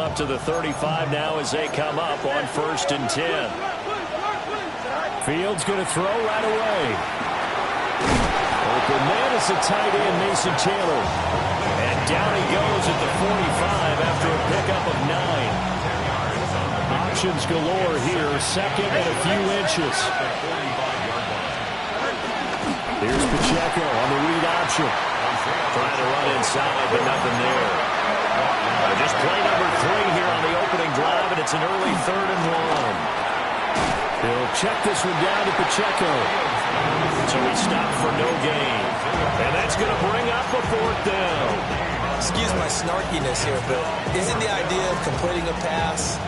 up to the 35 now as they come up on 1st and 10. Fields going to throw right away. Open man is the tight end, Mason Taylor. And down he goes at the 45 after a pickup of 9. Options galore here, 2nd and a few inches. Here's Pacheco on the read option. Trying to run inside, but nothing there. Just play number 3 here on the opening drive, and it's an early 3rd and 1. He'll check this one down to Pacheco. So he stopped for no gain. And that's going to bring up a 4th down. Excuse my snarkiness here, but isn't the idea of completing a pass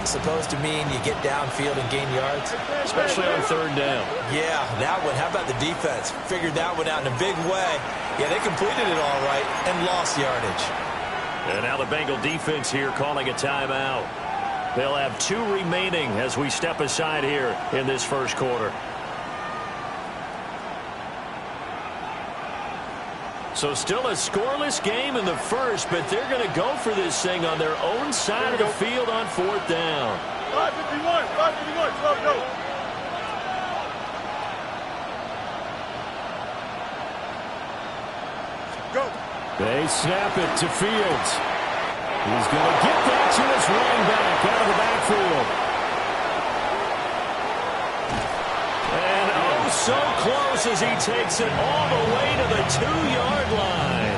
supposed to mean you get downfield and gain yards? Especially on 3rd down. Yeah, that one. How about the defense? Figured that one out in a big way. Yeah, they completed it all right and lost yardage. And now the Bengal defense here calling a timeout. They'll have 2 remaining as we step aside here in this first quarter. So still a scoreless game in the first, but they're going to go for this thing on their own side of the field on 4th down. 5:51, 12 go. Go. They snap it to Fields. He's going to get that to his running back out of the backfield. And oh, so close as he takes it all the way to the 2-yard line.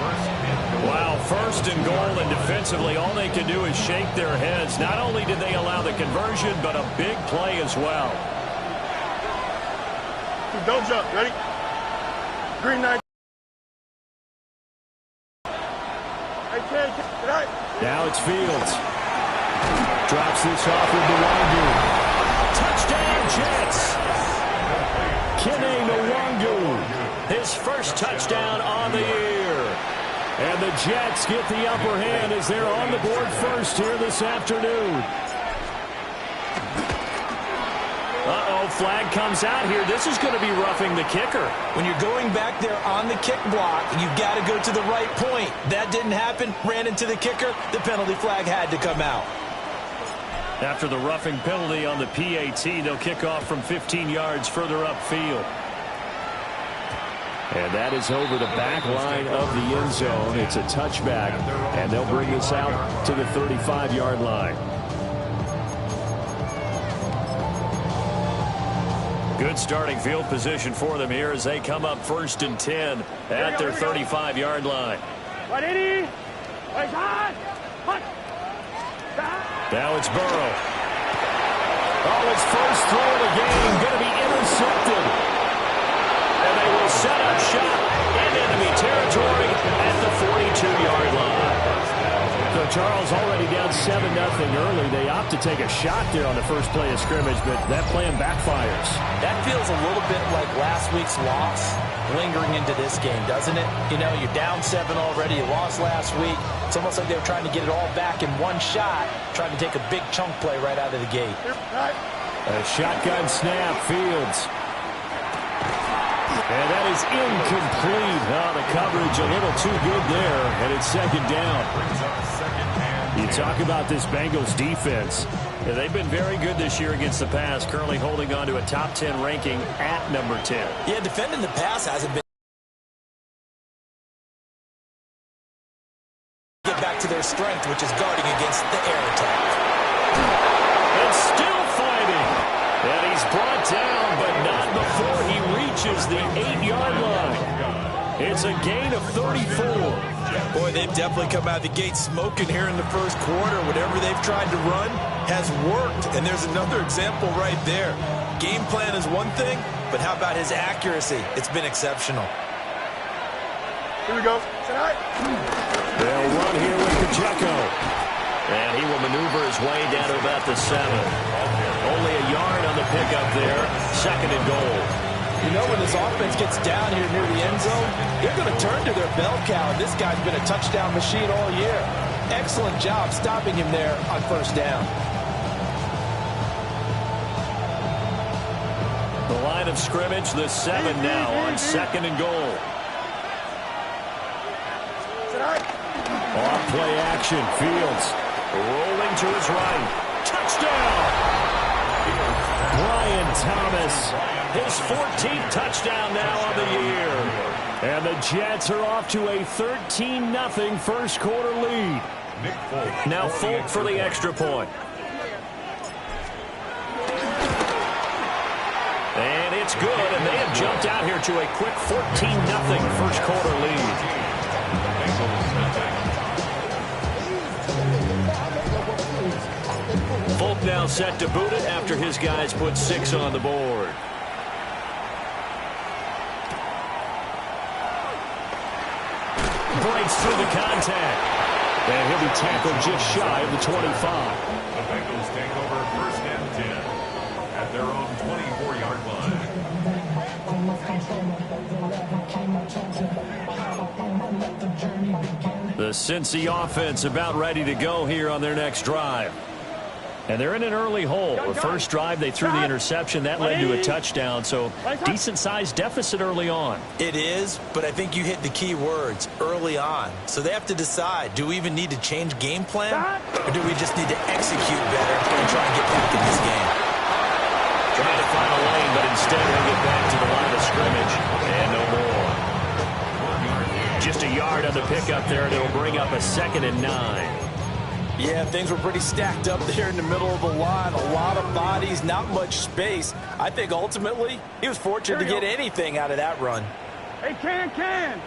Wow, 1st and goal, and defensively all they can do is shake their heads. Not only did they allow the conversion, but a big play as well. Don't jump. Ready? Green 9. Now it's Fields. Drops this off into Nwangu. Touchdown, Jets. Kene Nwangu. His first touchdown on the year. And the Jets get the upper hand as they're on the board first here this afternoon. Uh-oh, flag comes out here. This is going to be roughing the kicker. When you're going back there on the kick block, you've got to go to the right point. That didn't happen. Ran into the kicker. The penalty flag had to come out. After the roughing penalty on the PAT, they'll kick off from 15 yards further upfield. And that is over the back line of the end zone. It's a touchback, and they'll bring this out to the 35-yard line. Good starting field position for them here as they come up 1st and 10 at their 35-yard line. Now it's Burrow. Oh, his first throw of the game going to be intercepted. And they will set up shop in enemy territory at the 42-yard line. So Charles already down 7-0 early. They opt to take a shot there on the first play of scrimmage, but that plan backfires. That feels a little bit like last week's loss lingering into this game, doesn't it? You know, you're down 7 already. You lost last week. It's almost like they were trying to get it all back in one shot, trying to take a big chunk play right out of the gate. A shotgun snap, Fields. And that is incomplete. Oh, the coverage a little too good there, and it's 2nd down. You talk about this Bengals defense. Yeah, they've been very good this year against the pass, currently holding on to a top 10 ranking at number 10. Yeah, defending the pass hasn't been. Get back to their strength, which is guarding against the air attack. And still fighting. And he's brought down, but not before he reaches the 8-yard line. It's a gain of 34. Boy, they've definitely come out of the gate smoking here in the first quarter. Whatever they've tried to run has worked, and there's another example right there. Game plan is one thing, but how about his accuracy? It's been exceptional. Here we go. They'll run here with Pacheco. And he will maneuver his way down to about the 7. Only a yard on the pickup there. 2nd and goal. You know, when this offense gets down here near the end zone, they're going to turn to their bell cow. This guy's been a touchdown machine all year. Excellent job stopping him there on 1st down. The line of scrimmage, the 7 now on 2nd and goal. Off play action. Fields rolling to his right. Touchdown! Brian Thomas, his 14th touchdown now on the year. And the Jets are off to a 13-0 first quarter lead. Now Folk for the extra point. And it's good, and they have jumped out here to a quick 14-0 first quarter lead. Folk now set to boot it after his guys put 6 on the board. Breaks through the contact. And he'll be tackled just shy of the 25. The Bengals take over first and 10 at their own 24-yard line. The Cincy offense about ready to go here on their next drive. And they're in an early hole. The first drive, they threw the interception. That led to a touchdown, so decent-sized deficit early on. It is, but I think you hit the key words, early on. So they have to decide, do we even need to change game plan, or do we just need to execute better and try and get back in this game? Trying to find a lane, but instead he'll get back to the line of scrimmage. And no more. Just a yard on the pickup there, and it'll bring up a 2nd and 9. Yeah, things were pretty stacked up there in the middle of the line. A lot of bodies, not much space. I think ultimately he was fortunate to get anything out of that run. Hey, Can.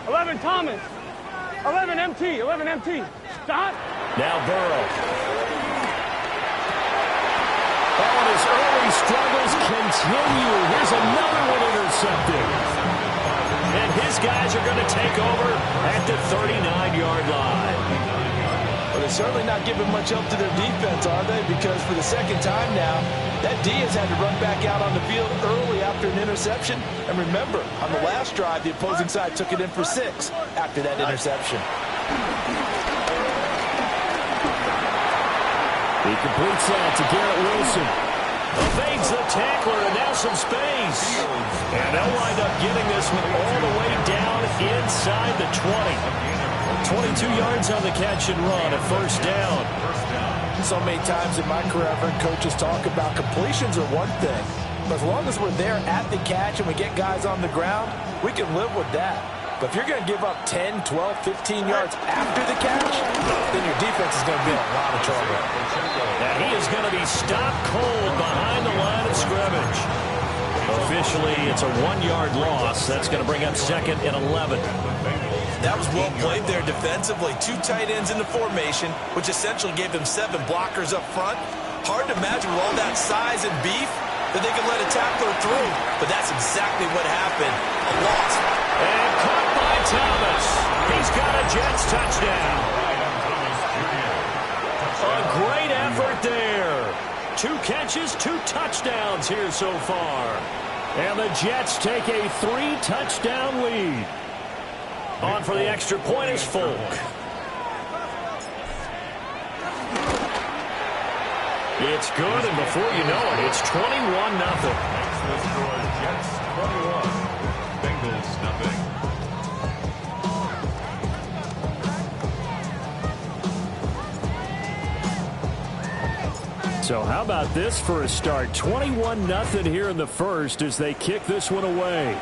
11 Thomas. 11 MT. Stop. Now Burrow. Oh, and his early struggles continue. Here's another one intercepted. And his guys are going to take over at the 39-yard line. But they're certainly not giving much help to their defense, are they? Because for the second time now, that D has had to run back out on the field early after an interception. And remember, on the last drive, the opposing side took it in for 6 after that interception. He completes that to Garrett Wilson. Evades the tackler, and now some space. And they'll wind up getting this one all the way down inside the 20. 22 yards on the catch and run, a first down. So many times in my career, I've heard coaches talk about completions are one thing. But as long as we're there at the catch and we get guys on the ground, we can live with that. But if you're going to give up 10, 12, 15 yards after the catch, then your defense is going to be in a lot of trouble. And he is going to be stopped cold behind the line of scrimmage. Officially, it's a 1-yard loss. That's going to bring up 2nd and 11. That was well played there defensively. 2 tight ends in the formation, which essentially gave them 7 blockers up front. Hard to imagine with all that size and beef that they could let a tackler through. But that's exactly what happened. A loss. And caught by Thomas. He's got a Jets touchdown. A great effort there. 2 catches, 2 touchdowns here so far. And the Jets take a 3-touchdown lead. On for the extra point is Folk. It's good, and before you know it, it's 21-0. Jets 21, Bengals nothing. So how about this for a start? 21-0 here in the first as they kick this one away.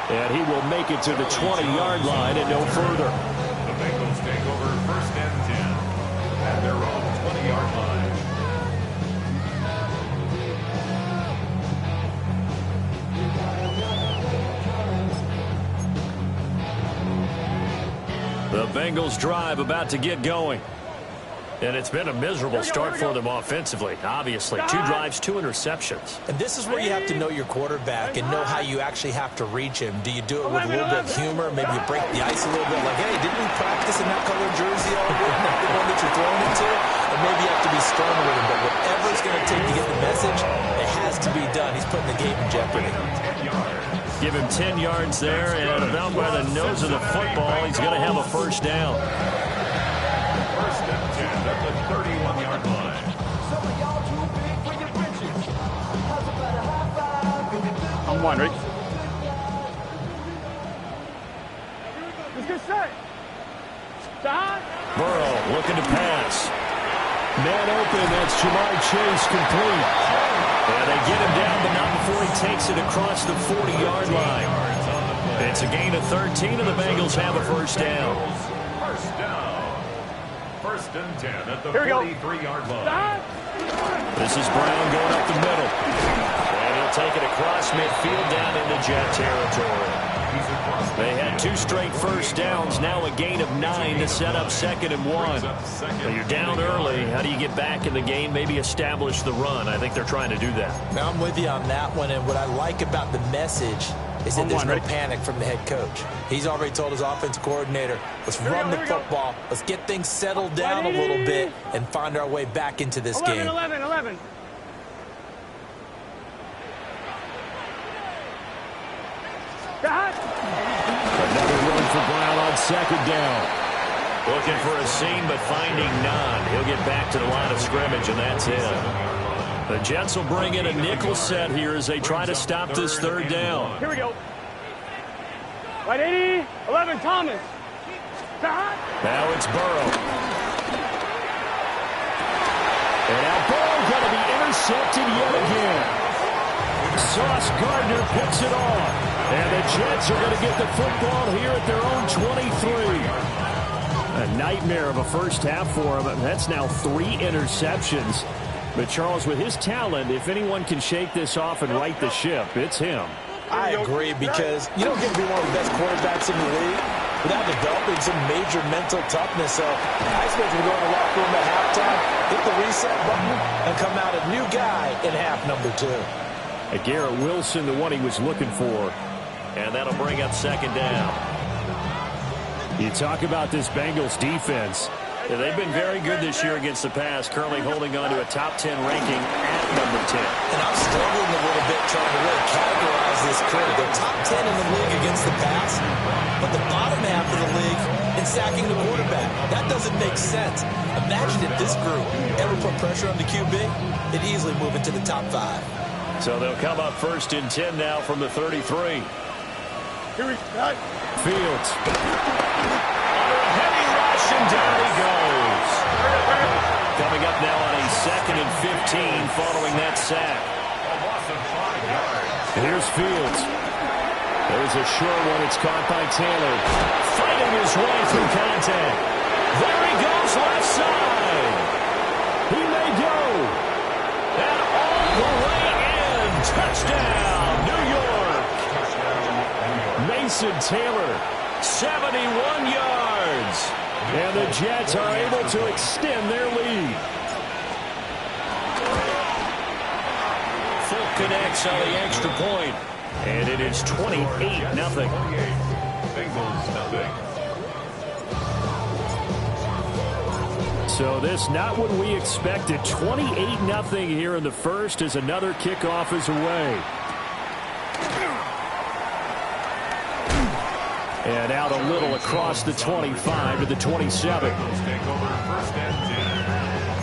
And he will make it to the 20-yard line and no further. The Bengals take over first and 10 at their own 20-yard line. The Bengals drive about to get going. And it's been a miserable start for them offensively, obviously. 2 drives, 2 interceptions. And this is where you have to know your quarterback and know how you actually have to reach him. Do you do it with a little bit of humor? Maybe you break the ice a little bit, like, hey, didn't we practice in that color jersey already? Not the one that you're throwing into? And maybe you have to be stern with him. But whatever it's going to take to get the message, it has to be done. He's putting the game in jeopardy. Give him 10 yards there, and about by the nose of the football, he's going to have a first down. First and 10 at the 31-yard line. 1, ready? Let's get set. Stop. Burrow looking to pass. Man open, that's Jamar Chase complete. And they get him down, but not before he takes it across the 40-yard line. It's a gain of 13, and the Bengals have a first down. First down. First and 10 at the 43-yard line. Stop. This is Brown going up the middle. And he'll take it across midfield down into Jet territory. They had 2 straight first downs, now a gain of 9 to set up 2nd and 1. But you're down early. How do you get back in the game, maybe establish the run? I think they're trying to do that. Now, I'm with you on that one, and what I like about the message is that there's no panic from the head coach. He's already told his offensive coordinator, let's run the football, let's get things settled down a little bit and find our way back into this game. 11. Another run for Brown on 2nd down. Looking for a seam, but finding none. He'll get back to the line of scrimmage, and that's it. The Jets will bring in a nickel set here as they try to stop this 3rd down. Here we go. Right 80, 11, Thomas. Stop. Now it's Burrow. And now Burrow going to be intercepted yet again. Sauce Gardner picks it off. And the Jets are going to get the football here at their own 23. A nightmare of a first half for him. That's now 3 interceptions. But, Charles, with his talent, if anyone can shake this off and right the ship, it's him. I agree, because you don't get to be one of the best quarterbacks in the league without developing some major mental toughness. So I expect him to go in the locker room at halftime, hit the reset button, and come out a new guy in half number 2. Garrett Wilson, the one he was looking for. And that'll bring up 2nd down. You talk about this Bengals defense. They've been very good this year against the pass, currently holding on to a top 10 ranking at number 10. And I'm struggling a little bit trying to really categorize this crew. They're top 10 in the league against the pass, but the bottom half of the league in sacking the quarterback. That doesn't make sense. Imagine if this group ever put pressure on the QB, it'd easily move into the top 5. So they'll come up 1st and 10 now from the 33. Here we go. Fields. Under a heavy rush, and down he goes. Coming up now on a 2nd and 15 following that sack. Here's Fields. There's a sure one. It's caught by Taylor. Fighting his way through contact. There he goes, left side. He may go. And all the way in. Touchdown, New York. Mason Taylor, 71 yards. And the Jets are able to extend their lead. Full connects on the extra point. And it is 28-0. So this not what we expected. 28-0 here in the first as another kickoff is away. And out a little across the 25 to the 27. Take over 1st and 10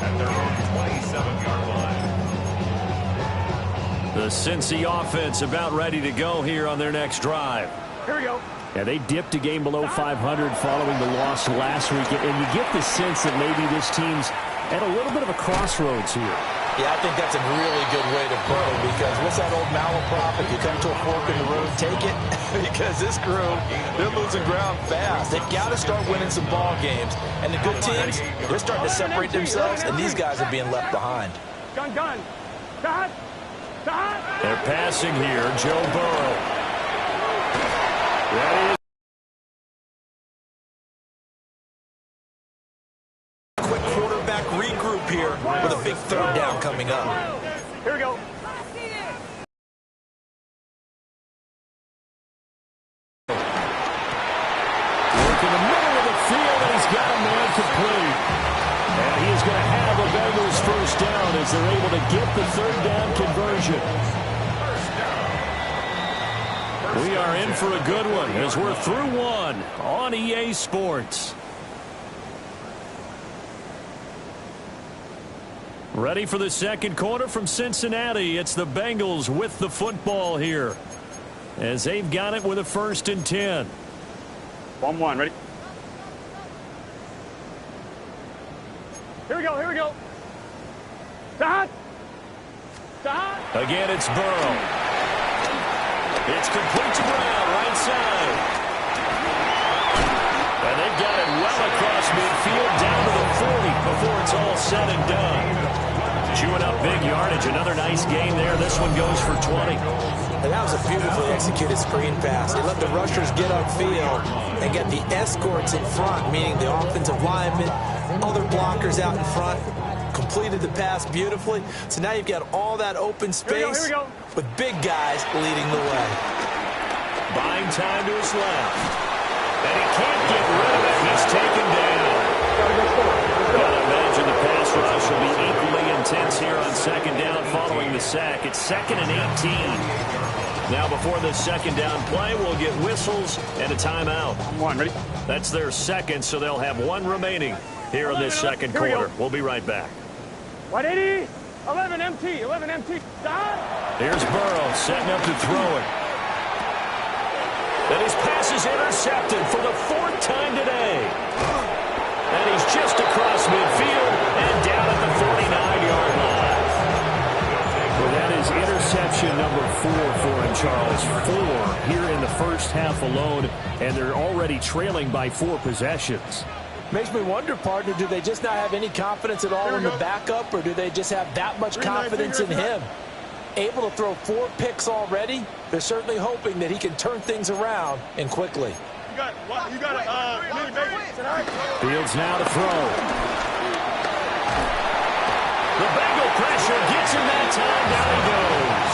at their own 27-yard line. The Cincy offense about ready to go here on their next drive. Here we go. Yeah, they dipped a game below 500 following the loss last week. And you get the sense that maybe this team's at a little bit of a crossroads here. Yeah, I think that's a really good way to put it, because what's that old malaprop? If you come to a fork in the road, take it. Because this crew, they're losing ground fast. They've got to start winning some ball games. And the good teams, they're starting to separate themselves, and these guys are being left behind. Gun. Stop. They're passing here, Joe Burrow. That is Regroup here with a big 3rd down coming up. Here we go. Work in the middle of the field, and he's got a man complete. And he is going to have a Bengals first down as they're able to get the 3rd down conversion. We are in for a good one as we're through one on EA Sports. Ready for the second quarter from Cincinnati. It's the Bengals with the football here. as they've got it with a 1st and 10. 1-1, ready? Here we go, here we go. Stop! Stop! Again, it's Burrow. It's complete to Brown, right side. And they've got it well across midfield, down to the 40 before it's all said and done. Chewing up big yardage. Another nice game there. This one goes for 20. And that was a beautifully executed screen pass. They let the rushers get upfield and get the escorts in front, meaning the offensive linemen, other blockers out in front. Completed the pass beautifully. So now you've got all that open space here we go. with big guys leading the way. Buying time to his left. And he can't get rid of it. He's taken down. Gotta imagine the pass rush will be equally intense here on 2nd down following the sack. It's 2nd and 18. Now before the 2nd down play, we'll get whistles and a timeout. 1, ready? That's their 2nd, so they'll have 1 remaining here in this 2nd quarter. We'll be right back. 180, 11 MT, 11 MT. Stop! Here's Burrow setting up to throw it. And his pass is intercepted for the 4th time today. And he's just across midfield and down at the 49-yard line. Well, that is interception number 4 for him, Charles. 4 here in the first half alone, and they're already trailing by 4 possessions. Makes me wonder, partner, do they just not have any confidence at all in the backup, or do they just have that much confidence in him? Able to throw 4 picks already, they're certainly hoping that he can turn things around and quickly. Fields now to throw. The Bengal pressure gets him that time. Down he goes.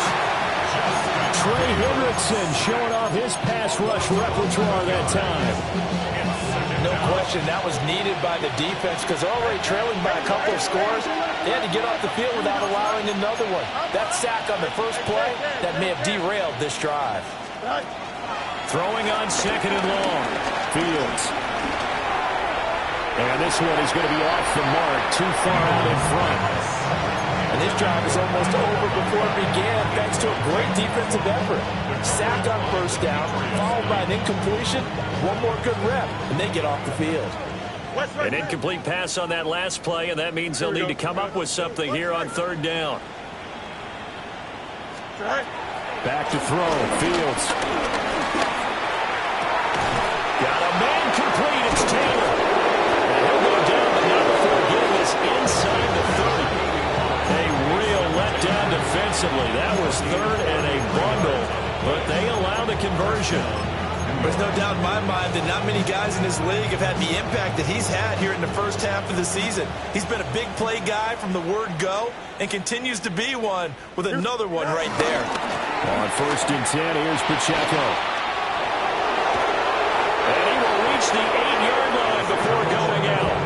Trey Hendrickson showing off his pass rush repertoire that time. No question, that was needed by the defense because they're already trailing by a couple of scores. They had to get off the field without allowing another one. That sack on the first play, that may have derailed this drive. Throwing on 2nd and long. Fields. And this one is going to be off the mark, too far out in front. And this drive is almost over before it began thanks to a great defensive effort. Sack on 1st down, followed by an incompletion, 1 more good rep, and they get off the field. An incomplete pass on that last play, and that means they'll need to come up with something here on 3rd down. Back to throw. Fields. Got a man complete. It's Taylor. And he'll go down, but not before getting us inside the 30. A real letdown defensively. That was 3rd and a bundle, but they allow the conversion. There's no doubt in my mind that not many guys in this league have had the impact that he's had here in the first half of the season. He's been a big play guy from the word go and continues to be one with another one right there. On 1st and 10, here's Pacheco. And he will reach the 8-yard line before going out.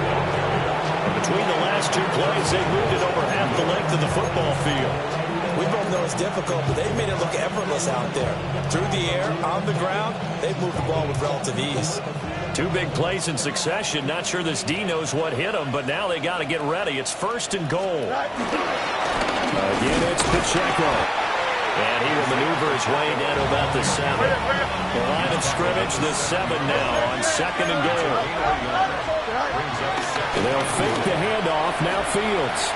And between the last 2 plays, they've moved it over half the length of the football field. We both know it's difficult, but they've made it look effortless out there. Through the air, on the ground, they've moved the ball with relative ease. 2 big plays in succession. Not sure this D knows what hit him, but now they got to get ready. It's 1st and goal. Again, it's Pacheco. And he will maneuver his way down to about the 7. The line of scrimmage, the 7 now on 2nd and goal. They'll fake the handoff. Now Fields.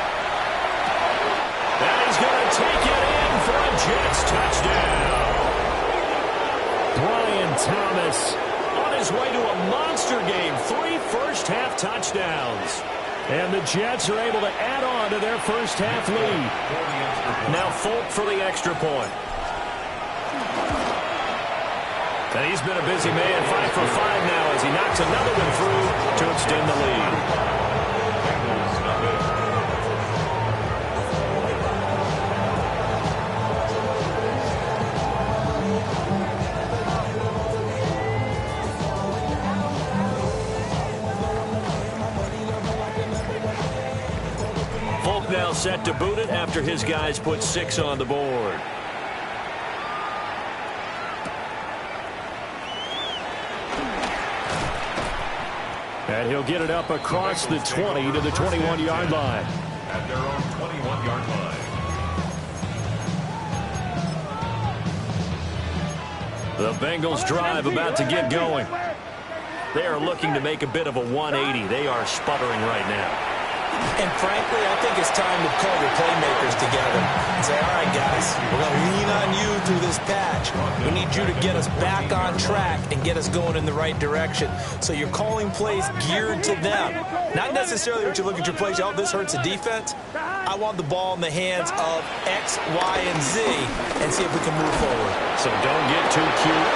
And he's going to take it in for a Jets touchdown. Brian Thomas on his way to a monster game. 3 first-half touchdowns. And the Jets are able to add on to their first-half lead. Now Folk for the extra point. And he's been a busy man. 5 for 5 now as he knocks another one through to extend the lead. Now set to boot it after his guys put 6 on the board. And he'll get it up across the 20 to the 21-yard line. At their own 21-yard line. The Bengals drive about to get going. They are looking to make a bit of a 180. They are sputtering right now. And frankly, I think it's time to call your playmakers together and say, all right, guys, we're going to lean on you through this patch. We need you to get us back on track and get us going in the right direction. So you're calling plays geared to them. Not necessarily what you look at your plays, oh, this hurts the defense. I want the ball in the hands of X, Y, and Z and see if we can move forward. So don't get too cute.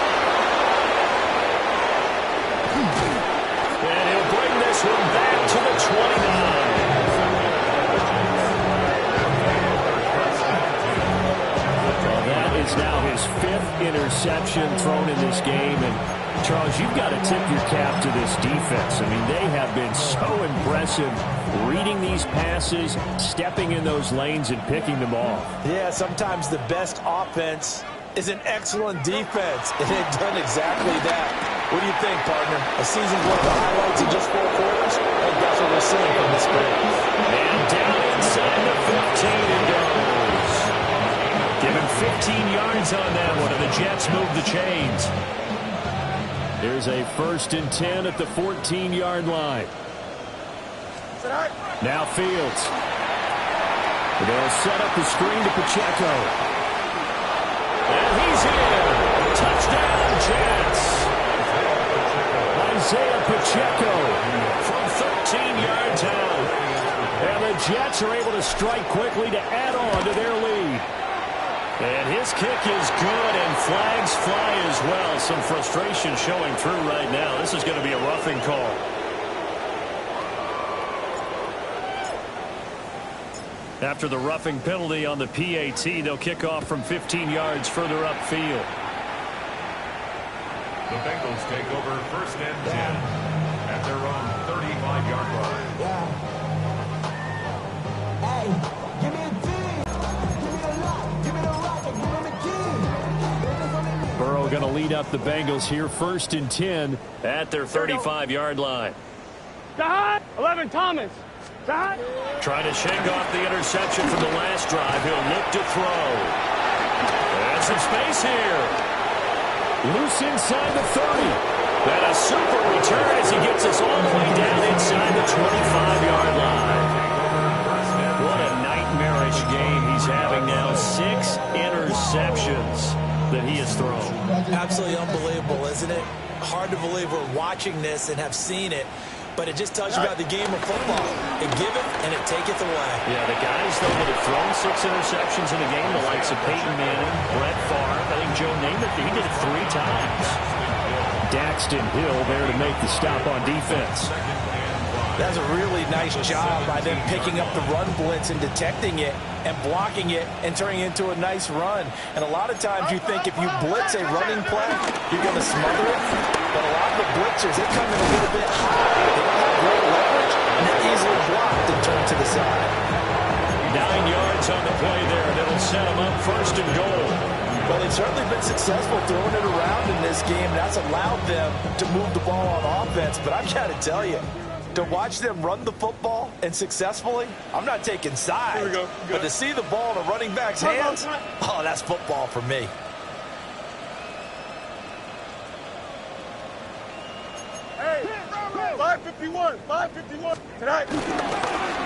And he'll bring this one back to the 29. Well, that is now his 5th interception thrown in this game. And, Charles, you've got to tip your cap to this defense. I mean, they have been so impressive reading these passes, stepping in those lanes, and picking them off. Yeah, sometimes the best offense is an excellent defense, and they've done exactly that. What do you think, partner? A season's worth of highlights in just 4 quarters? I think that's what we're seeing from this game. And down inside the 15 it goes. Give him 15 yards on that one, and the Jets move the chains. There's a 1st and 10 at the 14-yard line. Now Fields. They'll set up the screen to Pacheco. And he's in. Touchdown, Jets. Isaiah Pacheco from 13 yards out. And the Jets are able to strike quickly to add on to their lead. And his kick is good, and flags fly as well. Some frustration showing through right now. This is going to be a roughing call. After the roughing penalty on the PAT, they'll kick off from 15 yards further upfield. The Bengals take over 1st and 10 at their own 35-yard line. Hey, give me a team. Give me a lot. Give me the rock and give me the key. Burrow going to lead up the Bengals here, 1st and 10 at their 35-yard line. 11 Thomas. Trying to shake off the interception from the last drive. He'll look to throw. And some space here. Loose inside the 30. And a super return as he gets us all the way down inside the 25-yard line. What a nightmarish game he's having now. 6 interceptions that he has thrown. Absolutely unbelievable, isn't it? Hard to believe we're watching this and have seen it. But it just tells you about the game of football. It giveth and it taketh away. Yeah, the guys, though, that have thrown 6 interceptions in a game, the likes of Peyton Manning, Brett Favre, I think Joe Namath, he did it 3 times. Daxton Hill there to make the stop on defense. That's a really nice job by them picking up the run blitz and detecting it and blocking it and turning it into a nice run. And a lot of times you think if you blitz a running play, you're going to smother it. But a lot of the blitzers, they come in a little bit high. They don't have great leverage, and they're easily blocked and turned to the side. 9 yards on the play there, and it'll set them up 1st and goal. Well, they've certainly been successful throwing it around in this game. That's allowed them to move the ball on offense. But I've got to tell you, to watch them run the football and successfully, I'm not taking sides. Here we go. But to see the ball in a running back's hands, oh, that's football for me. Hey, 551. 551. Tonight.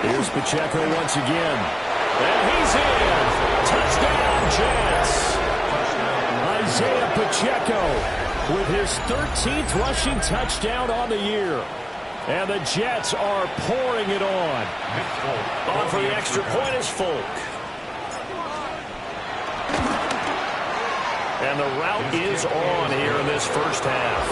Here's Pacheco once again. And he's in. Touchdown, Jets. Isaiah Pacheco with his 13th rushing touchdown on the year. And the Jets are pouring it on. On for the extra point is Folk. And the route is on here in this first half.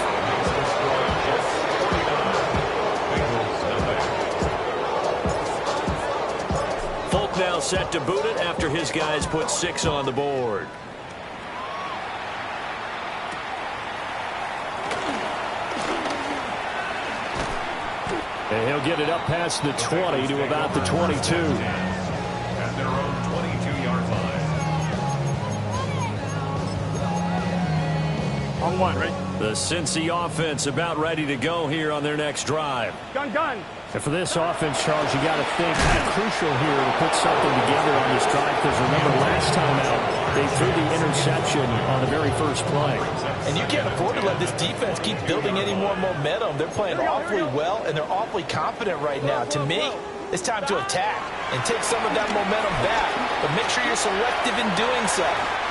Folk now set to boot it after his guys put 6 on the board. And he'll get it up past the 20 to about the 22. At their own 22-yard line. On 1, right? The Cincy offense about ready to go here on their next drive. Gun. And for this offense, Charles, you got to think kind of crucial here to put something together on this drive, because remember last time out, They threw the interception on the very first play. And you can't afford to let this defense keep building any more momentum. They're playing awfully well, and they're awfully confident right now. To me, it's time to attack and take some of that momentum back. But make sure you're selective in doing so.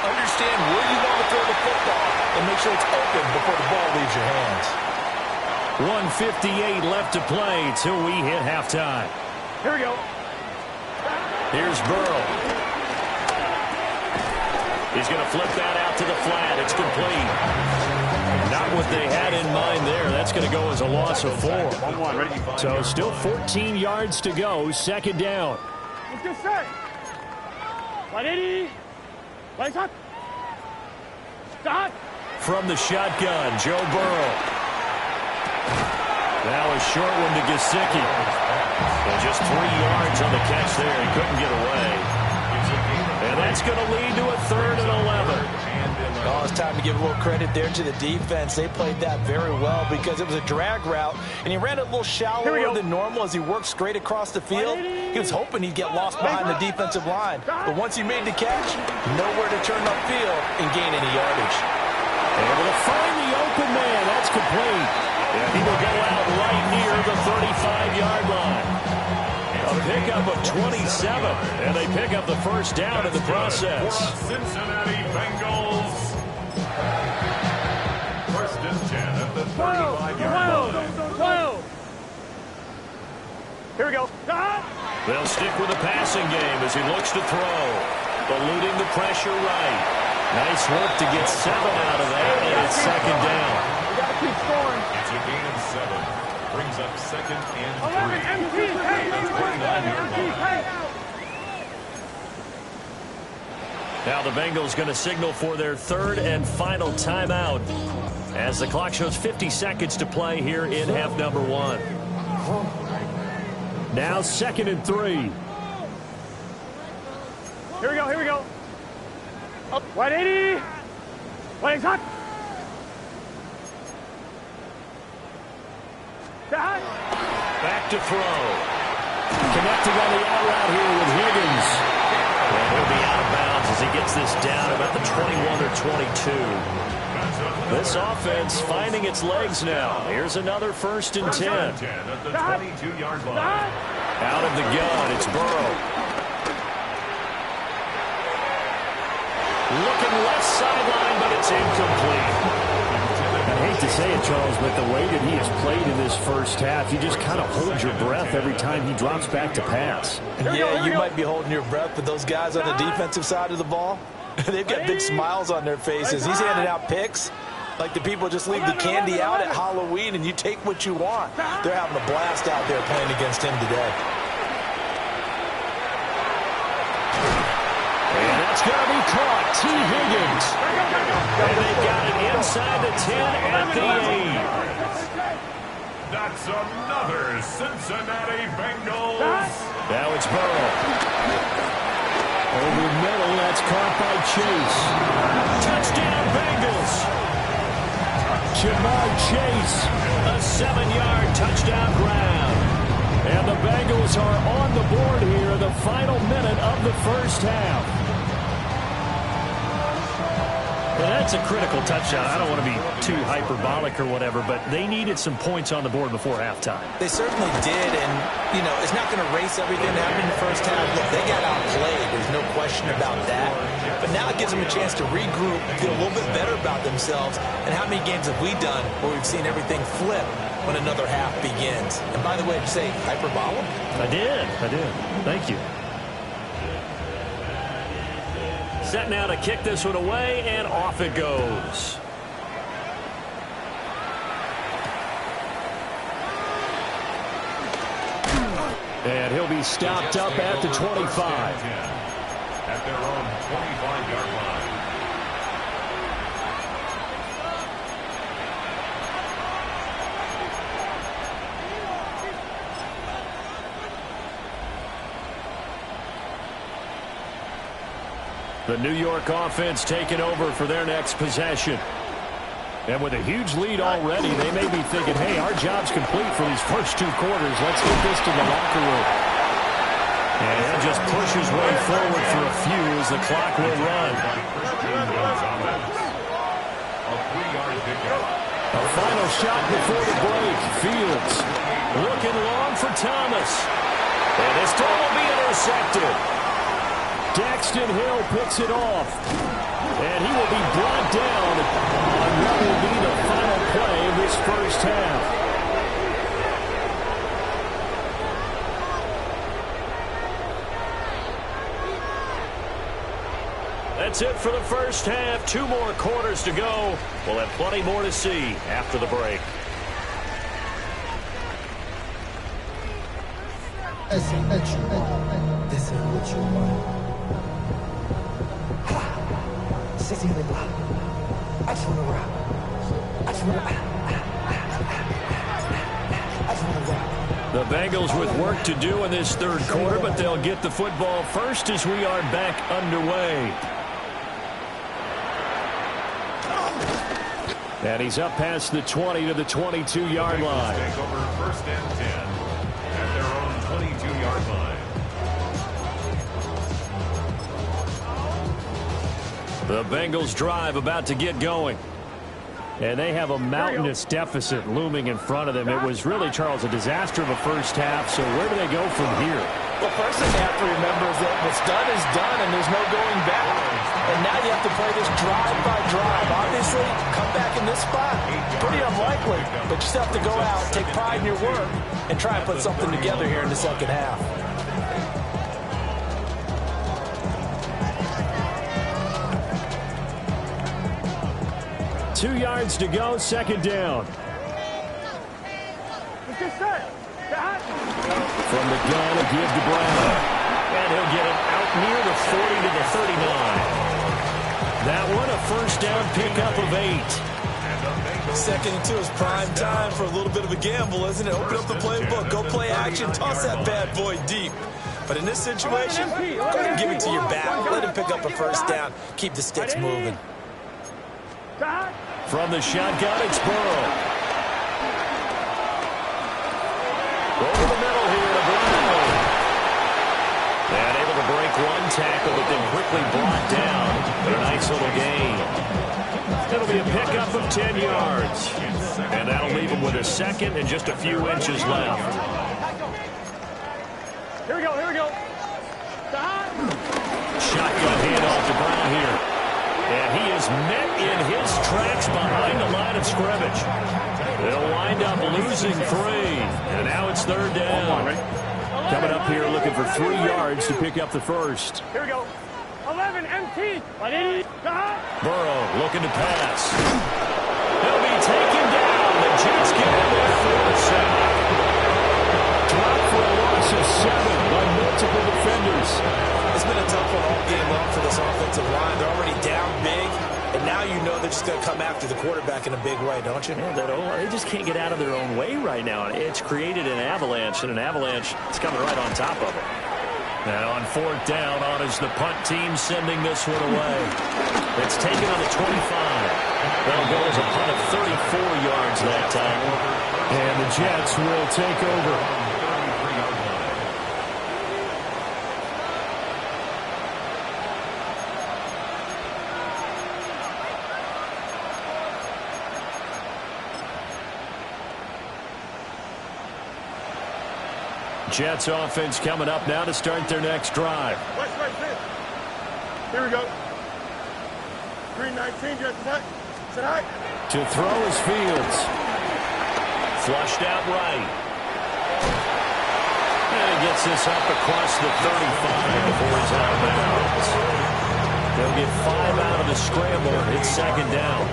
Understand where you want to throw the football and make sure it's open before the ball leaves your hands. 1:58 left to play till we hit halftime. Here we go. Here's Burrow. He's going to flip that out to the flat. It's complete. Not what they had in mind there. That's going to go as a loss of 4. 1-1, ready? So still 14 yards to go. Second down. Let's get set. 180. Lights up. Start. From the shotgun, Joe Burrow. Now a short one to Gesicki. And just 3 yards on the catch there. He couldn't get away. And that's going to lead to a 3rd and 11. Oh, it's time to give a little credit there to the defense. They played that very well because it was a drag route, and he ran it a little shallower than normal as he worked straight across the field. He was hoping he'd get lost behind the defensive line. But once he made the catch, nowhere to turn upfield and gain any yardage. Able to find the open man. That's complete. And he will go out right near the 35-yard line. A pickup of 27, and they pick up the first down in the process. Cincinnati Bengals. 1st and 10 at the 35-yard line. 12. Here we go. They'll stick with the passing game as he looks to throw. Eluding the pressure right. Nice work to get 7 out of that, and it's second down. We got to keep scoring. It's a gain of 7. Brings up 2nd and 3. 11 MPK. That's 29-yard line. Now the Bengals going to signal for their 3rd and final timeout as the clock shows 50 seconds to play here in half number 1. Now 2nd and 3. Here we go. Here we go. Up. 180. Legs hot. Back to throw. Connecting on the out route here with Higgins. And he'll be out of bounds as he gets this down about the 21 or 22. This offense finding its legs now. Here's another 1st and 10. At the 22-yard line. Out of the gun, it's Burrow. Looking left sideline, but it's incomplete. I hate to say it, Charles, but the way that he has played in this first half, you just kind of hold your breath every time he drops back to pass. Yeah, you might be holding your breath, but those guys on the defensive side of the ball, they've got big smiles on their faces. He's handing out picks like the people just leave the candy out at Halloween and you take what you want. They're having a blast out there playing against him today. And that's going to be caught. T. Higgins. And they got it inside the 10 at the 8. That's another Cincinnati Bengals. Now it's Burrow. Over the middle, that's caught by Chase. Touchdown Bengals. Jamar Chase, a 7-yard touchdown grab. And the Bengals are on the board here in the final minute of the first half. And that's a critical touchdown. I don't want to be too hyperbolic or whatever, but they needed some points on the board before halftime. They certainly did, and, you know, it's not going to erase everything that happened in the first half. Look, they got outplayed. There's no question about that. But now it gives them a chance to regroup, feel a little bit better about themselves. And how many games have we done where we've seen everything flip when another half begins? And by the way, did you say hyperbolic? I did. Thank you. Set now to kick this one away, and off it goes. And he'll be stopped up at the 25. At their own 25-yard line. The New York offense taking over for their next possession. And with a huge lead already, they may be thinking, hey, our job's complete for these first 2 quarters. Let's get this to the locker room. And he'll just push his way forward for a few as the clock will run. A 3-yard pickup. A final shot before the break. Fields looking long for Thomas. And this time will be intercepted. Daxton Hill picks it off. And he will be brought down on what will be the final play of this first half. That's it for the first half. 2 more quarters to go. We'll have plenty more to see after the break. This ain't what you want. 16 in the block. I just want to rock. I just want to rock. The Bengals with work to do in this third quarter, but they'll get the football first as we are back underway. And he's up past the 20 to the 22-yard line. Take over first and 10 at their own 22-yard line. The Bengals drive about to get going. And they have a mountainous deficit looming in front of them. It was really, Charles, a disaster of a first half. So where do they go from here? Well, first thing you have to remember is that what's done is done, and there's no going back. And now you have to play this drive by drive. Obviously, come back in this spot, pretty unlikely. But you still have to go out, take pride in your work, and try and put something together here in the second half. Two yards to go, second down. From the gun, a give to Brown. And he'll get it out near the 40 to the 39. That one, a first down pickup of 8. Second and 2 is prime time for a little bit of a gamble, isn't it? Open up the playbook, go play action, toss that bad boy deep. But in this situation, go ahead and give it to your back. Let him pick up a first down. Keep the sticks moving. From the shotgun, it's Burrow. Over the middle here to Brown. And able to break one tackle, but then quickly brought down. But a nice little gain. It'll be a pickup of 10 yards. And that'll leave him with a second and just a few inches left. Here we go, here we go. Shotgun handoff to Brown here. And he is met in his tracks behind the line of scrimmage. They'll wind up losing 3. And now it's third down. Coming up here looking for 3 yards to pick up the first. Here we go. 11, MT. Burrow looking to pass. He'll be taken down. The Jets get in there for the sack. Drop for a loss of 7 by multiple defenders. It's been a tough one all game long for this offensive line. They're already down big, and now you know they're just going to come after the quarterback in a big way, don't you? Yeah, they just can't get out of their own way right now. It's created an avalanche, and an avalanche is coming right on top of it. And on fourth down, on is the punt team sending this one away. It's taken on the 25. That'll go as a punt of 34 yards that time. And the Jets will take over. Jets offense coming up now to start their next drive. Here we go. 319, Jets back. Sit high. To throw is Fields. Flushed out right. And he gets this up across the 35 before he's out of bounds. They'll get 5 out of the scramble. It's second down.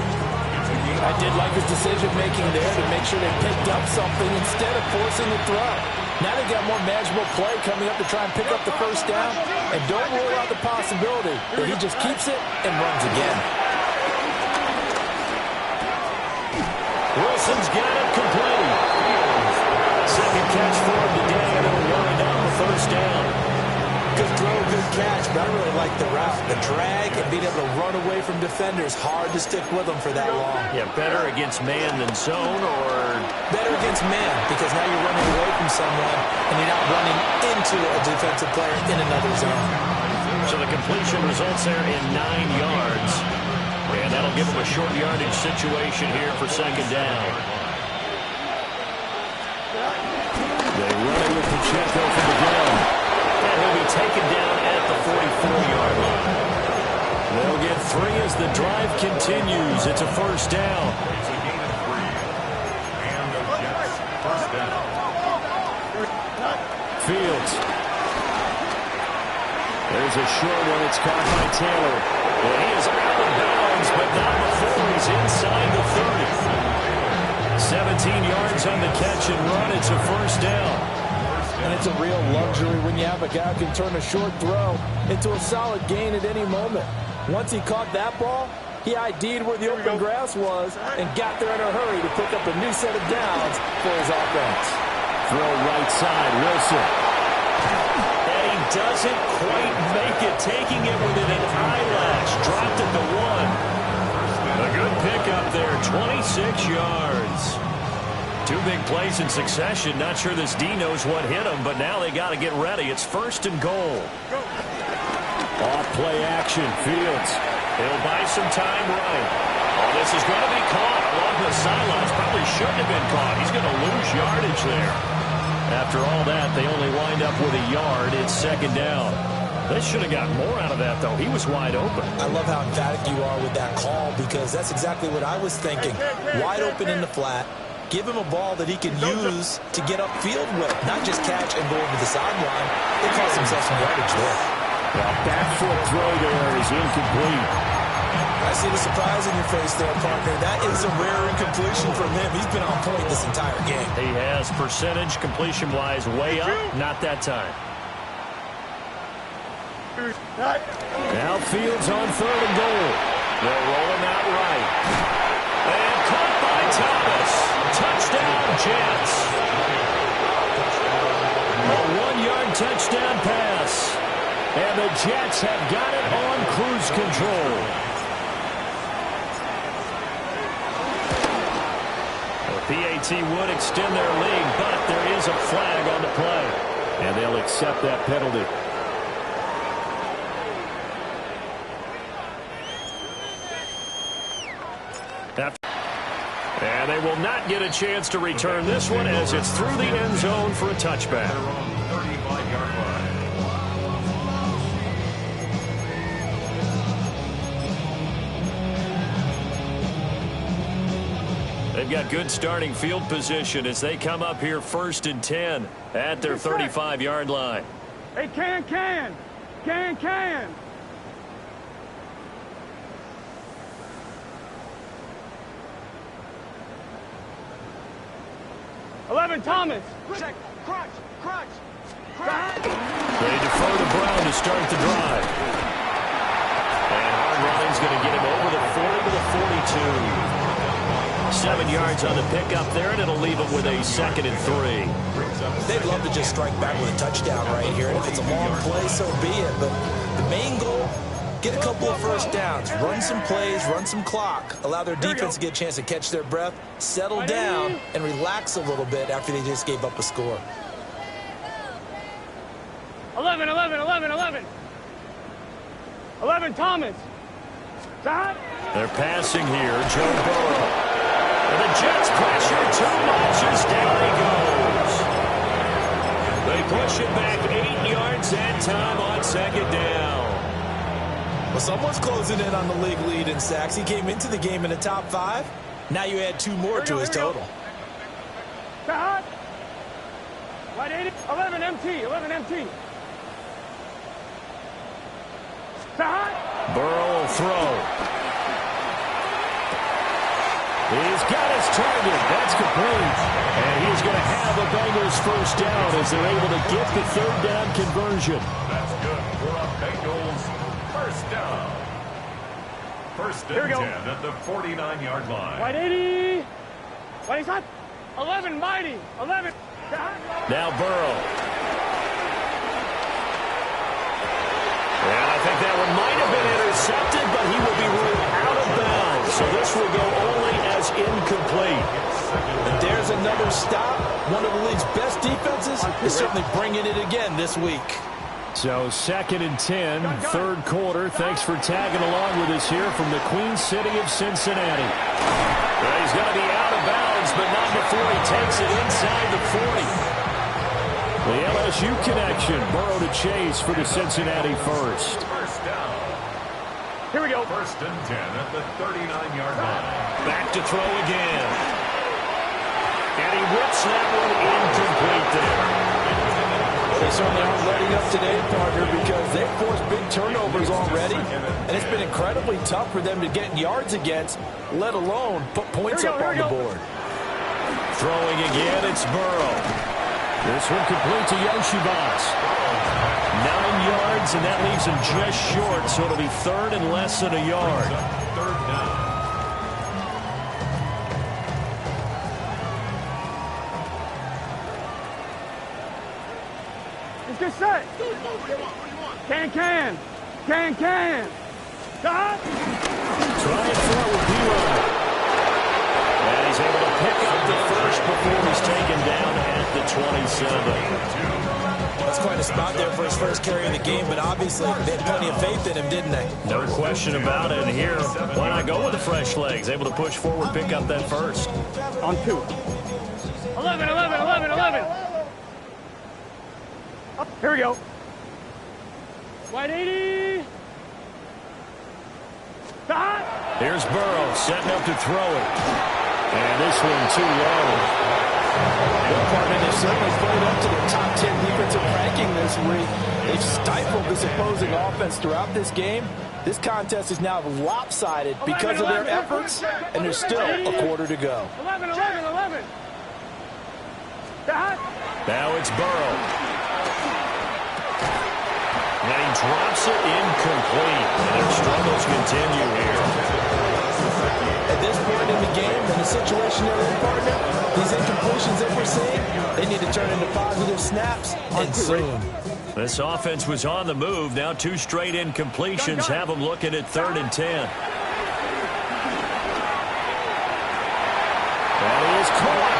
I did like his decision-making there to make sure they picked up something instead of forcing the throw. Now they got more manageable play coming up to try and pick up the first down. And don't rule out the possibility that he just keeps it and runs again. Wilson's got it complete. Second catch for him today, and he'll wind up the first down. good throw, good catch, but I really like the route. The drag and being able to run away from defenders, hard to stick with them for that long. Yeah, better against man than zone, or better against man, because now you're running away from someone and you're not running into a defensive player in another zone. So the completion results there in 9 yards. And that'll give them a short yardage situation here for second down. They run it with Pacheco from the gun. And he'll be taken down at the 44-yard line. They'll get 3 as the drive continues. It's a first down. It's a gain of 3. And the Jets first down. Fields. There's a short one. It's caught by Taylor. And he is out of bounds, but not before he's inside the 30. 17 yards on the catch and run. It's a first down. And it's a real luxury when you have a guy who can turn a short throw into a solid gain at any moment. Once he caught that ball, he ID'd where the open grass was and got there in a hurry to pick up a new set of downs for his offense. Throw right side, Wilson. And he doesn't quite make it, taking it within an eyelash. Dropped it to 1. A good pickup there, 26 yards. 2 big plays in succession. Not sure this D knows what hit him, but now they got to get ready. It's first and goal. Off play action, Fields. He'll buy some time running. Oh, this is going to be caught along the sidelines. Probably shouldn't have been caught. He's going to lose yardage there. After all that, they only wind up with a yard. It's second down. They should have gotten more out of that, though. He was wide open. I love how emphatic you are with that call, because that's exactly what I was thinking. Wide open in the flat. Give him a ball that he can use to get upfield with, not just catch and go over the sideline. They cost themselves some yardage there. Well, back foot throw there is incomplete. I see the surprise in your face there, partner. That is a rare incompletion from him. He's been on point this entire game. He has percentage completion-wise way up. Not that time. Now Fields on 3rd and goal. They're rolling out right. And caught by Thomas. Touchdown, Jets. A 1-yard touchdown pass. And the Jets have got it on cruise control. The PAT would extend their lead, but there is a flag on the play. And they'll accept that penalty. And they will not get a chance to return this one as it's through the end zone for a touchback. Their own 35-yard line. They've got good starting field position as they come up here 1st and 10 at their 35-yard line. Hey, can. 11, Thomas. Check. Crunch. They defer to Brown to start the drive. And hard running's going to get him over the 40 to the 42. 7 yards on the pickup there, and it'll leave him with a 2nd and 3. They'd love to just strike back with a touchdown right here. And if it's a long play, so be it. But the main goal, get a couple of first downs, run some plays, run some clock, allow their defense to get a chance to catch their breath, settle down, and relax a little bit after they just gave up a score. 11, Thomas. They're passing here, Joe Burrow. And the Jets pressure too much as down he goes. They push it back 8 yards that time on 2nd down. Well, someone's closing in on the league lead in sacks. He came into the game in the top 5. Now you add 2 more to his total. Right 80, 11 MT. Burrow will throw. He's got his target. That's complete. And he's going to have a Bengals first down as they're able to get the 3rd down conversion. That's good for a Bengals first down. 1st and 10 at the 49-yard line. Right 80. Right side. 11, Mighty. 11. Now Burrow. And I think that one might have been intercepted, but he will be ruled out of bounds. So this will go only as incomplete. And there's another stop. One of the league's best defenses is certainly bringing it again this week. So 2nd and 10, third quarter. Thanks for tagging along with us here from the Queen City of Cincinnati. Well, he's going to be out of bounds, but not before he takes it inside the 40. The LSU connection, Burrow to Chase for the Cincinnati first. First down. Here we go. 1st and 10 at the 39-yard line. Back to throw again. And he whips that one incomplete there. They certainly aren't letting up today, partner, because they've forced big turnovers already, and it's been incredibly tough for them to get yards against, let alone put points up on the board. Throwing again, it's Burrow. This one complete to Yoshibas. 9 yards, and that leaves him just short, so it'll be 3rd and less than a yard. 3rd down. Let's get set. Can. Stop. Try and throw with D-line. And he's able to pick up the first before he's taken down at the 27. That's quite a spot there for his first carry of the game, but obviously they had plenty of faith in him, didn't they? No question about it. And here, why not go with the fresh legs? Able to push forward, pick up that first. On 2. 11. Up. Here we go. Wide 80. Stop. Here's Burrow setting up to throw it. And this one too low. Well, partner, they've certainly played up to the top 10 defensive ranking this week. They've stifled this opposing offense throughout this game. This contest is now lopsided because of their efforts, and there's still a quarter to go. 11. Stop. Now it's Burrow. And he drops it incomplete. And their struggles continue here. At this point in the game, in the situation they're in, partner, these incompletions that we're seeing, they need to turn into positive snaps, and soon. This offense was on the move. Now 2 straight incompletions have them looking at 3rd and 10. And he is caught.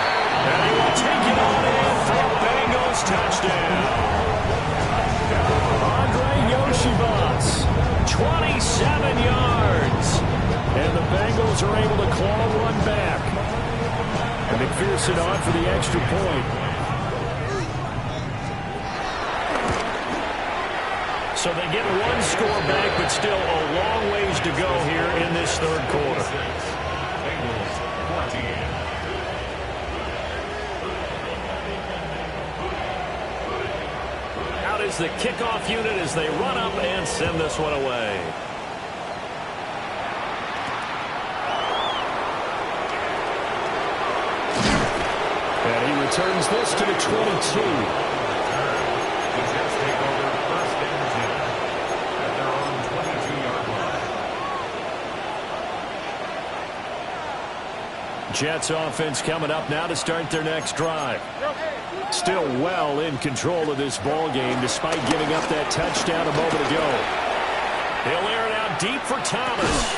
And he will take it on in for a Bengals touchdown. Yoshibas, 27 yards. And the Bengals are able to claw one back. And McPherson on for the extra point. So they get 1 score back, but still a long ways to go here in this 3rd quarter. Bengals 20. Is the kickoff unit as they run up and send this one away. And he returns this to the 22. The Jets take over 1st and 10 at their own 22-yard line. Jets offense coming up now to start their next drive. Still well in control of this ball game despite giving up that touchdown a moment ago. He'll air it out deep for Thomas.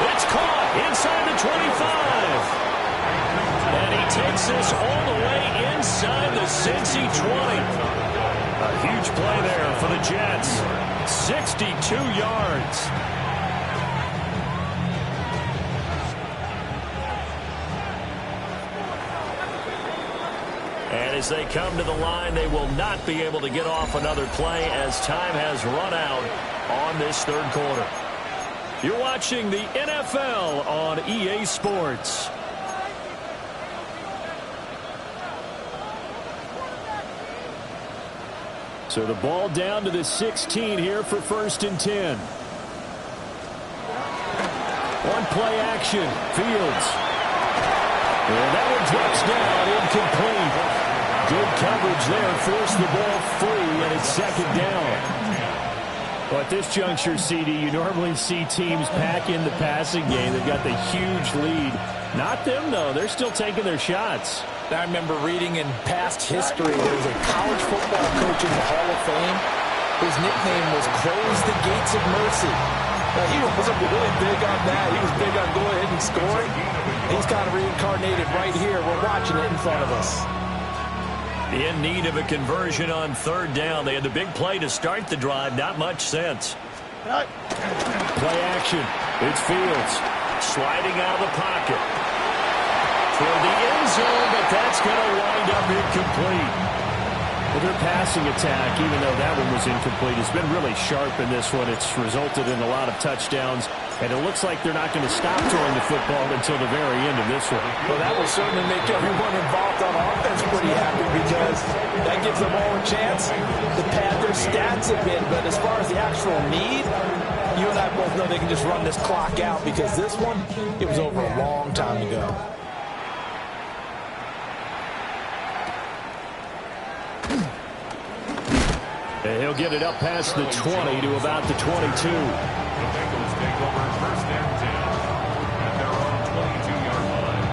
It's caught inside the 25. And he takes this all the way inside the Cincy 20. A huge play there for the Jets. 62 yards. And as they come to the line, they will not be able to get off another play as time has run out on this 3rd quarter. You're watching the NFL on EA Sports. So the ball down to the 16 here for 1st and 10. One play action. Fields. And that one drops down, incomplete. Good coverage there, forced the ball free, and it's 2nd down. Well, at this juncture, CD, you normally see teams pack in the passing game. They've got the huge lead. Not them, though. They're still taking their shots. I remember reading in past history there was a college football coach in the Hall of Fame His nickname was Close the Gates of Mercy. He wasn't really big on that. He was big on go ahead and scoring. He's kind of reincarnated right here. We're watching it in front of us. In need of a conversion on third down. They had the big play to start the drive. Not much sense. Play action. It's Fields sliding out of the pocket toward the end zone, but that's going to wind up incomplete. Well, their passing attack, even though that one was incomplete, has been really sharp in this one. It's resulted in a lot of touchdowns, and it looks like they're not going to stop throwing the football until the very end of this one. Well, that will certainly make everyone involved on offense pretty happy because that gives them all a chance to pad their stats a bit. But as far as the actual need, you and I both know they can just run this clock out because this one, it was over a long time ago. And he'll get it up past the 20 to about the 22. The Bengals take over first and 10 at their own 22-yard line.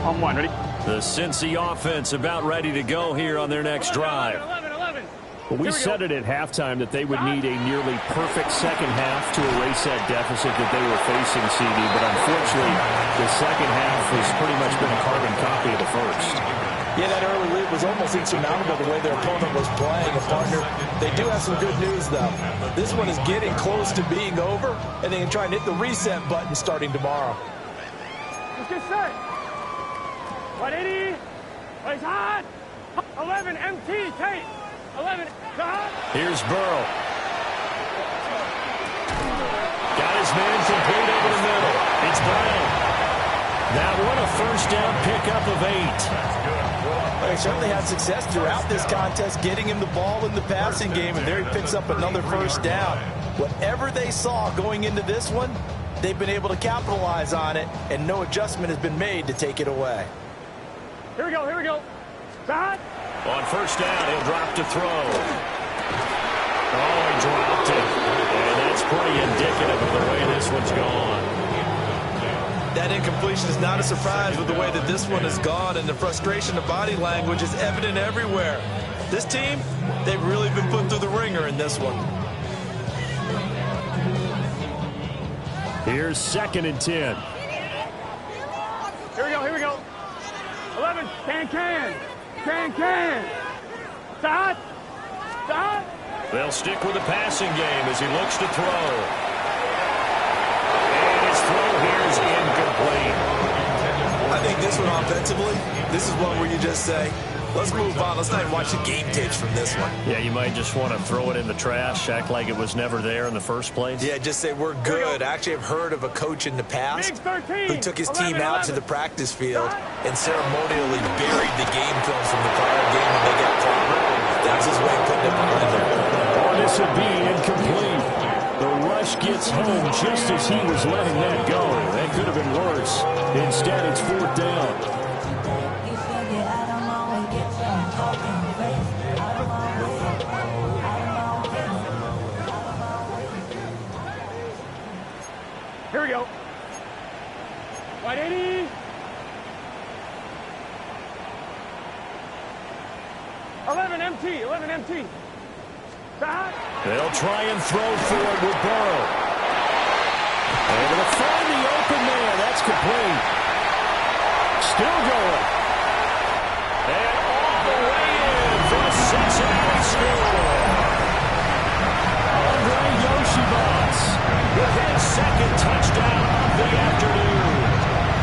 On one, ready? The Cincy offense about ready to go here on their next drive. 11. Well, we said it at halftime that they would need a nearly perfect second half to erase that deficit that they were facing, CD. But unfortunately, the second half has pretty much been a carbon copy of the first. Yeah, that early lead was almost insurmountable the way their opponent was playing. And, partner, they do have some good news, though. This one is getting close to being over, and they can try and hit the reset button starting tomorrow. Let's get set. 180. Place hot. 11 MT tape. 11 hot. Here's Burrow. Got his man complete over the middle. It's Brown. That one a first down pickup of 8. They certainly had success throughout this contest, getting him the ball in the passing game, and there he picks up another first down. Whatever they saw going into this one, they've been able to capitalize on it, and no adjustment has been made to take it away. Here we go. Hot. On first down, he'll drop to throw. Oh, he dropped it. And that's pretty indicative of the way this one's gone. That incompletion is not a surprise with the way that this one has gone, and the frustration of body language is evident everywhere. This team, they've really been put through the ringer in this one. Here's 2nd and 10. Here we go. 11. Can. Hot. They'll stick with the passing game as he looks to throw. And his throw here is incomplete. I think this one offensively, this is one where you just say, let's move on. Let's not even watch the game tapes from this one. Yeah, you might just want to throw it in the trash, act like it was never there in the first place. Yeah, just say we're good. I actually have heard of a coach in the past who took his team out to the practice field and ceremonially buried the game film from the prior game when they got clobbered. That's his way of putting it behind them. Oh, this would be incomplete. The rush gets home just as he was letting that go. That could have been worse. Instead, it's 4th down. Here we go. 180. 11 MT. Hot. They'll try and throw for it with Burrow. Able to find the open man. That's complete. Still going. And all the way in for a Cincinnati score. Andre Yoshibas with his 2nd touchdown of the afternoon.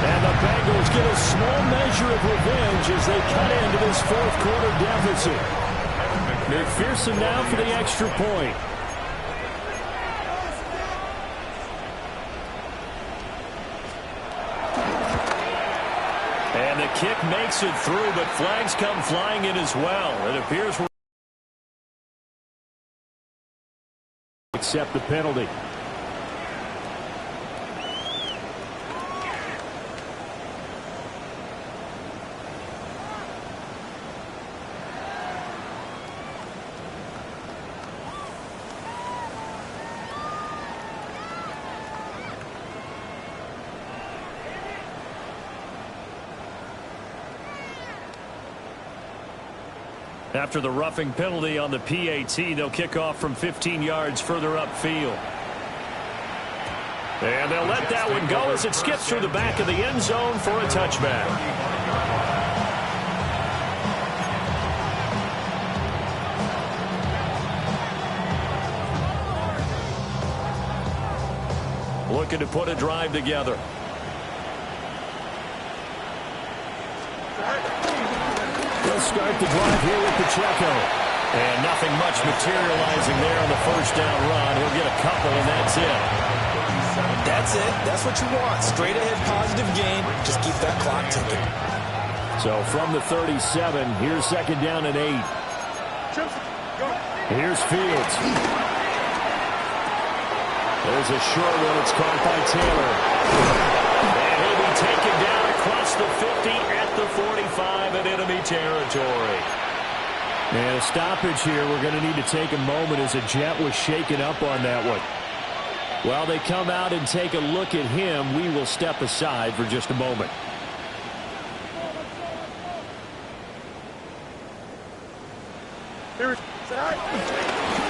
And the Bengals get a small measure of revenge as they cut into this 4th quarter deficit. McPherson now for the extra point. And the kick makes it through, but flags come flying in as well. It appears we're accept the penalty. After the roughing penalty on the PAT, they'll kick off from 15 yards further upfield. And they'll let that one go as it skips through the back of the end zone for a touchback. Looking to put a drive together. They'll start the drive here with Pacheco. And nothing much materializing there on the first down run. He'll get a couple, and that's it. That's it. That's what you want. Straight ahead positive gain. Just keep that clock ticking. So from the 37, here's second down and 8. Here's Fields. There's a short one. It's caught by Taylor. And he'll be taken down across the 50 at the 45 in enemy territory. And a stoppage here. We're going to need to take a moment as a Jet was shaken up on that one. While they come out and take a look at him, we will step aside for just a moment.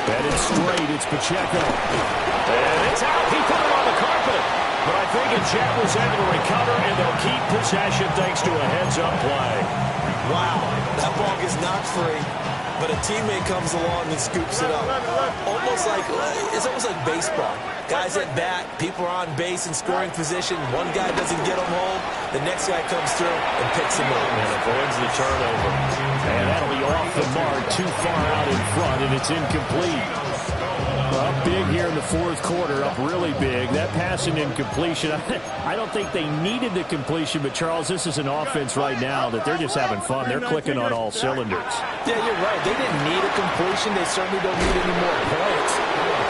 Headed straight, it's Pacheco. And it's out. He put it on the carpet. But I think a Jet was able to recover, and they'll keep possession thanks to a heads-up play. Wow, that ball gets knocked free, but a teammate comes along and scoops it up. It's almost like baseball. Guys at bat, people are on base in scoring position. One guy doesn't get them home. The next guy comes through and picks him up. And avoids the turnover. And that'll be off the mark, too far out in front, and it's incomplete. Up big here in the fourth quarter, up really big. That pass and incompletion, I don't think they needed the completion, but Charles, this is an offense right now that they're just having fun. They're clicking on all cylinders. Yeah, you're right. They didn't need a completion. They certainly don't need any more points.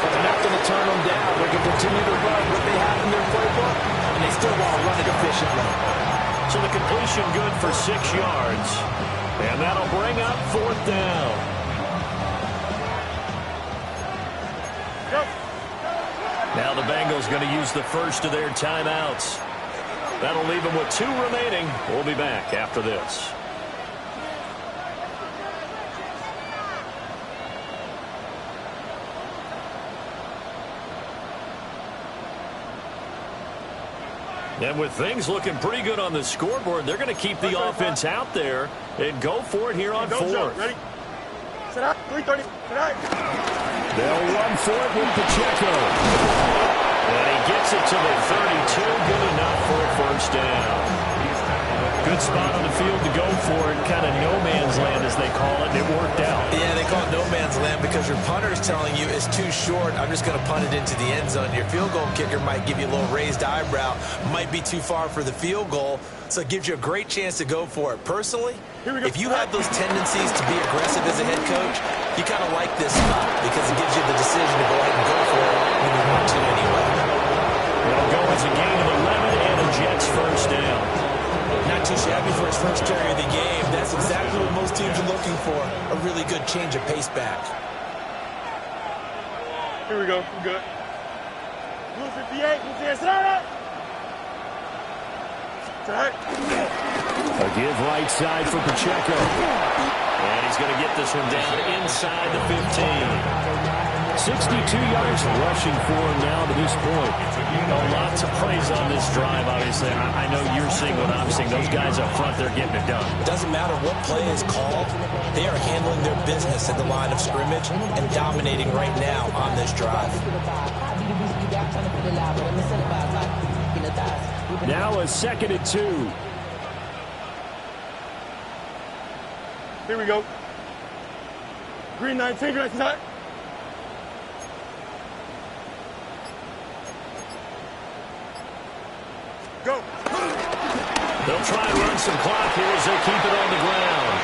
But they're not going to turn them down. They're going to continue to run what they have in their playbook, and they still want to run it efficiently. So the completion good for 6 yards. And that'll bring up fourth down. Now the Bengals going to use the first of their timeouts. That'll leave them with 2 remaining. We'll be back after this. And with things looking pretty good on the scoreboard, they're going to keep the offense out there and go for it here on fourth. Ready? Set up. 3:30. They'll run for it with Pacheco. And he gets it to the 32. Good enough for a first down. Good spot on the field to go for it. Kind of no man's land, as they call it, and it worked out. Yeah, they call it no man's land because your punter is telling you it's too short. I'm just going to punt it into the end zone. Your field goal kicker might give you a little raised eyebrow. Might be too far for the field goal, so it gives you a great chance to go for it. Personally, if you have those tendencies to be aggressive as a head coach, you kind of like this spot because it gives you the decision to go ahead and go for it when you want to anyway. It'll go as a gain of 11 and a Jets first down. Not too shabby for his first carry of the game. That's exactly what most teams are looking for. A really good change of pace back. Here we go. We're good. Blue 58. Blue 58. Set up. A give right side for Pacheco. And he's going to get this one down inside the 15. 62 yards rushing for him now to this point. Lots of praise on this drive, obviously. I know you're seeing what I'm seeing. Those guys up front, they're getting it done. Doesn't matter what play is called. They are handling their business at the line of scrimmage and dominating right now on this drive. Now a second and 2. Here we go. Green 19. Green 19. Go. They'll try and run some clock here as they keep it on the ground.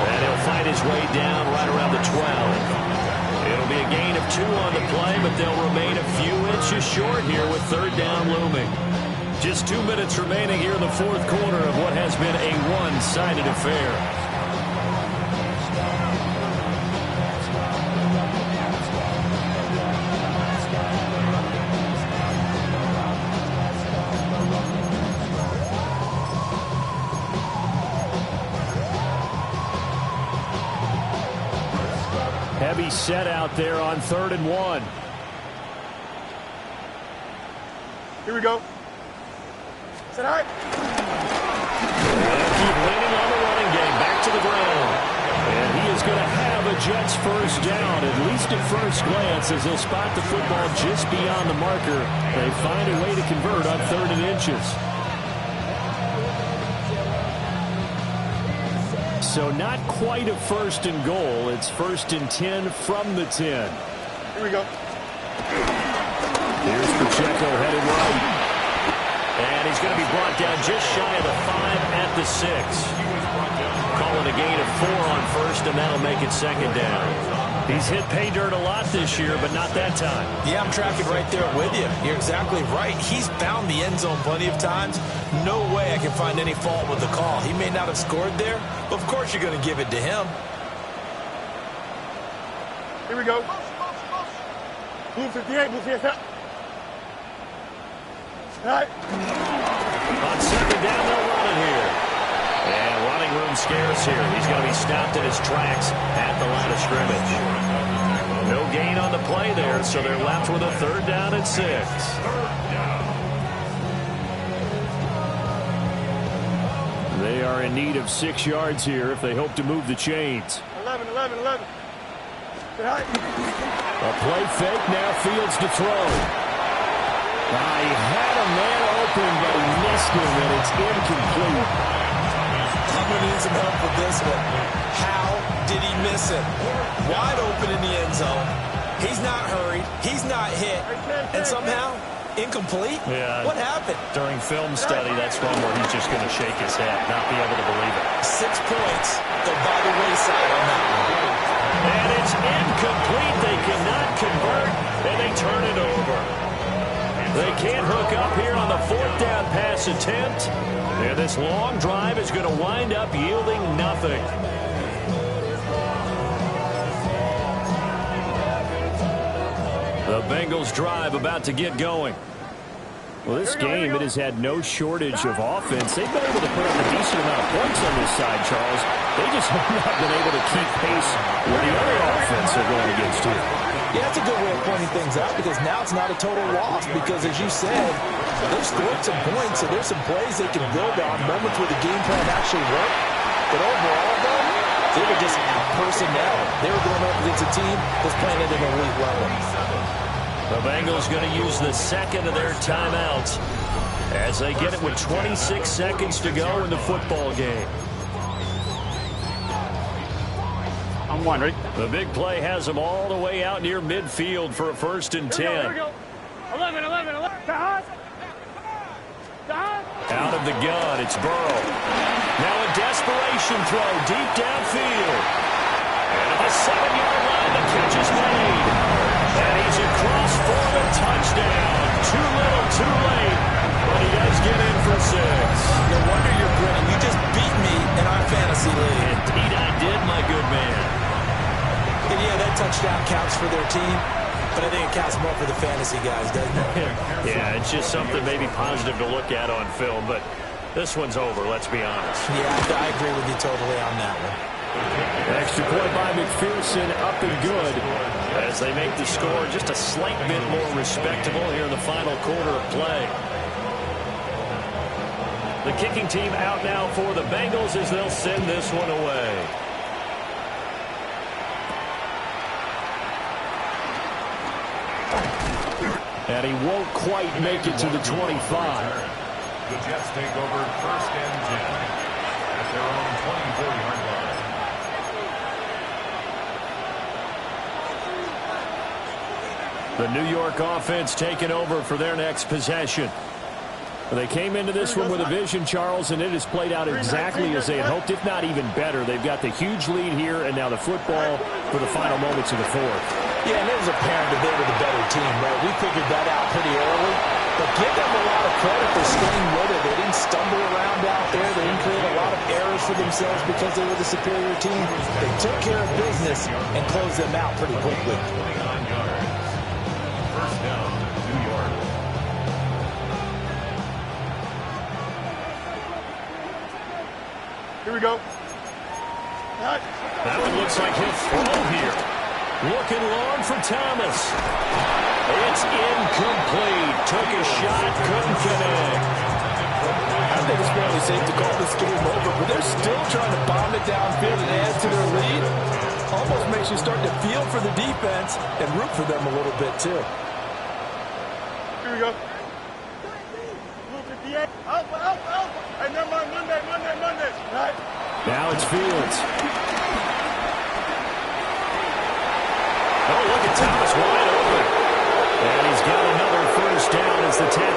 And he'll fight his way down right around the 12. It'll be a gain of 2 on the play, but they'll remain a few inches short here with third down looming. Just 2 minutes remaining here in the fourth quarter of what has been a one-sided affair. Heavy set out there on 3rd and 1. Here we go. Set high. And keep leaning on the running game. Back to the ground. And he is going to have a Jets first down, at least at first glance, as they'll spot the football just beyond the marker. They find a way to convert on 3rd and inches. So not quite a 1st and goal. It's 1st and 10 from the 10. Here we go. Here's Pacheco headed right. And he's going to be brought down just shy of the 5 at the 6. Calling a gain of 4 on 1st, and that'll make it 2nd down. He's hit pay dirt a lot this year, but not that time. Yeah, I'm tracking right there with you. You're exactly right. He's found the end zone plenty of times. No way I can find any fault with the call. He may not have scored there, but of course you're going to give it to him. Here we go. Blue 58, blue 58. All right. On 2nd down, they'll run it here. And running room scarce here. He's going to be stopped in his tracks at the line of scrimmage. No gain on the play there, so they're left with a 3rd down and 6. They are in need of 6 yards here if they hope to move the chains. 11. Set high. A play fake, now Fields to throw. He had a man open, but he missed him, and it's incomplete. I'm going to need some help with this one. How did he miss it? Wide open in the end zone. He's not hurried. He's not hit. And somehow, incomplete? Yeah. What happened? During film study, that's one where he's just going to shake his head, not be able to believe it. 6 points go by the wayside on that one. And it's incomplete. They cannot convert, and they turn it over. They can't hook up here on the 4th down pass attempt. And this long drive is going to wind up yielding nothing. The Bengals drive about to get going. Well, this game, it has had no shortage of offense. They've been able to put up a decent amount of points on this side, Charles. They just have not been able to keep pace with the other offense they're going against here. Yeah, that's a good way of pointing things out because now it's not a total loss because, as you said, they've scored some points, so there's some plays they can build on, moments where the game plan actually worked. But overall, though, they were just out-personnel. They were going up against a team that's playing at an elite level. The Bengals going to use the 2nd of their timeouts as they get it with 26 seconds to go in the football game. I'm 1, ready? The big play has them all the way out near midfield for a 1st and 10. Here we go. 11. Out of the gun, it's Burrow. Now a desperation throw deep downfield. And at the 7-yard line, the catch is made. And he's across for a touchdown. Too little, too late. But he does get in for 6. No wonder you're grinning. You just beat me in our fantasy league. Indeed I did, my good man. And yeah, that touchdown counts for their team, but I think it counts more for the fantasy guys, doesn't it? Yeah, it's just something maybe positive to look at on film, but this one's over, let's be honest. Yeah, I agree with you totally on that one. Extra point by McPherson, up and good, as they make the score just a slight bit more respectable here in the final quarter of play. The kicking team out now for the Bengals as they'll send this one away. And he won't quite make it to the 25. The Jets take over 1st and 10 at their own 24-yard line. The New York offense taking over for their next possession. They came into this one with a vision, Charles, and it has played out exactly as they had hoped, if not even better. They've got the huge lead here, and now the football for the final moments of the 4th. Yeah, and it was apparent that they were the better team, right? We figured that out pretty early. But give them a lot of credit for staying with it. They didn't stumble around out there. They didn't create a lot of errors for themselves because they were the superior team. They took care of business and closed them out pretty quickly. 29 yards. 1st down, New York. Here we go. That one looks like he'll throw here. Looking long for Thomas. It's incomplete. Took a shot, couldn't connect. I think it's fairly safe to call this game over, but they're still trying to bomb it downfield and add to their lead. Almost makes you start to feel for the defense and root for them a little bit, too. Here we go. Blue 58. Alpha. Hey, never mind. Monday. Right. Now it's Fields. Oh, look at Thomas wide open. And he's got another first down as the tackle.